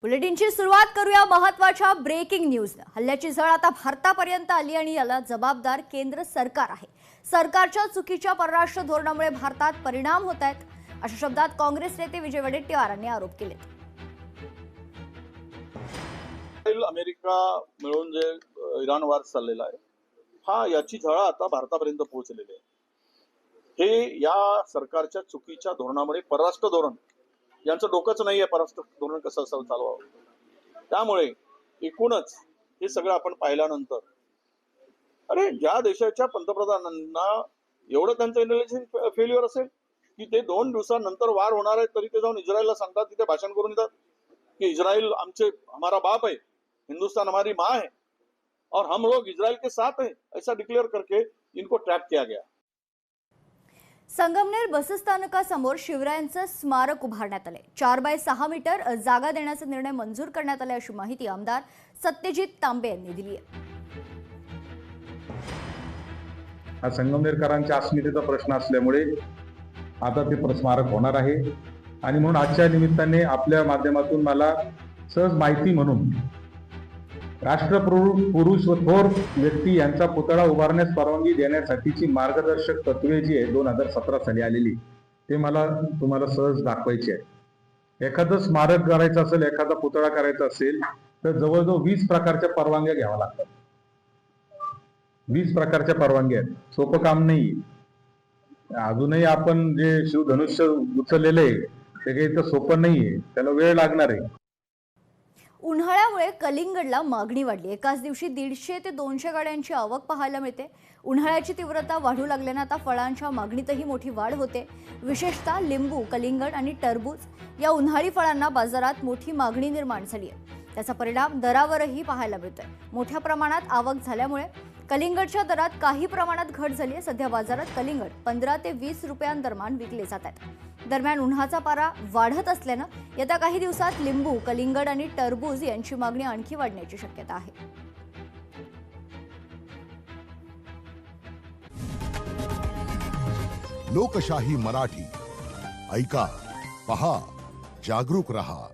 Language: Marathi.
बुलेटिनची सुरुवात करूया महत्त्वाच्या ब्रेकिंग न्यूजने। हल्ल्याची झळ आता भारतापर्यंत आली आणि याला जबाबदार केंद्र सरकार आहे। सरकारच्या चुकीच्या परराष्ट्र धोरणामुळे भारतात परिणाम होत आहेत, अशा शब्दात काँग्रेस नेते विजय वडेट्टीवार यांनी आरोप केले। अमेरिका मिळून जे इराण वार चाललेला आहे, हा याची झळ आता भारतापर्यंत पोहोचलेली आहे। हे या सरकारच्या चुकीच्या धोरणामुळे परराष्ट्र धोरण यांचं डोकंच नाहीये, परराष्ट्र धोरण कसं असावं चालवावं। त्यामुळे एकूणच हे सगळं आपण पाहिल्यानंतर अरे ज्या देशाच्या पंतप्रधानांना एवढं त्यांचं इंटेलिजन्स फेल्युअर असेल की ते 2 दिवसानंतर वार होणार आहे तरी ते जाऊन इस्रायलला सांगतात, तिथे भाषण करून येतात कि इस्राइल हमारा बाप है, हिंदुस्तान हमारी माँ है और हम लोग इस्राइल के साथ हैं, ऐसा डिक्लेअर करके इनको ट्रॅप किया गया। संगमनेर बसस्थानकासमोर शिवरायांचं स्मारक उभारण्यात आले। 4x6 मीटर जागा देण्याचा निर्णय मंजूर करण्यात आला, अशी माहिती आमदार सत्यजित तांबे यांनी दिली आहे। हा संगमनेरकरांच्या अस्मितेचा प्रश्न असल्यामुळे आता ते स्मारक होणार आहे आणि म्हणून आजच्या निमित्ताने आपल्या माध्यमातून मला सहज माहिती म्हणून राष्ट्रपुरुष व थोर व्यक्ती यांचा पुतळा उभारण्यास परवानगी देण्यासाठीची मार्गदर्शक तत्वे जी आहे 2017 साली आलेली, ते मला तुम्हाला सहज दाखवायची आहे। एखादं स्मारक करायचं असेल, एखादा पुतळा करायचा असेल तर जवळजवळ 20 प्रकारच्या परवानग्या घ्याव्या लागतात। 20 प्रकारच्या परवानग्या आहेत, सोपं काम नाही। अजूनही आपण जे शिवधनुष्य उचललेलं आहे ते काही तर सोपं नाहीये, त्याला वेळ लागणार आहे। उन्हाळ्यामुळे कलिंगडला मागणी वाढली। एकाच दिवशी 150 ते 200 गाड्यांची आवक पाहायला मिळते। उन्हाळ्याची तीव्रता वाढू लागल्याने आता फळांच्या मागणीतही मोठी वाढ होते। विशेषतः लिंबू, कलिंगड आणि टरबूज या उन्हाळी फळांना बाजारात मोठी मागणी निर्माण झाली आहे। त्याचा परिणाम दरावरही पाहायला मिळतोय। मोठ्या प्रमाणात आवक झाल्यामुळे कलिंगडच्या दरात काही प्रमाणात घट झाली आहे। सध्या बाजारात कलिंगड 15 ते 20 रुपयांदरम्यान विकले जात आहेत। दरम्यान उन्हाचा पारा वाढत असल्याने येत्या काही दिवसात लिंबू, कलिंगड आणि टरबूज यांची मागणी आणखी वाढण्याची शक्यता आहे। लोकशाही मराठी ऐका, पहा, जागरूक रहा।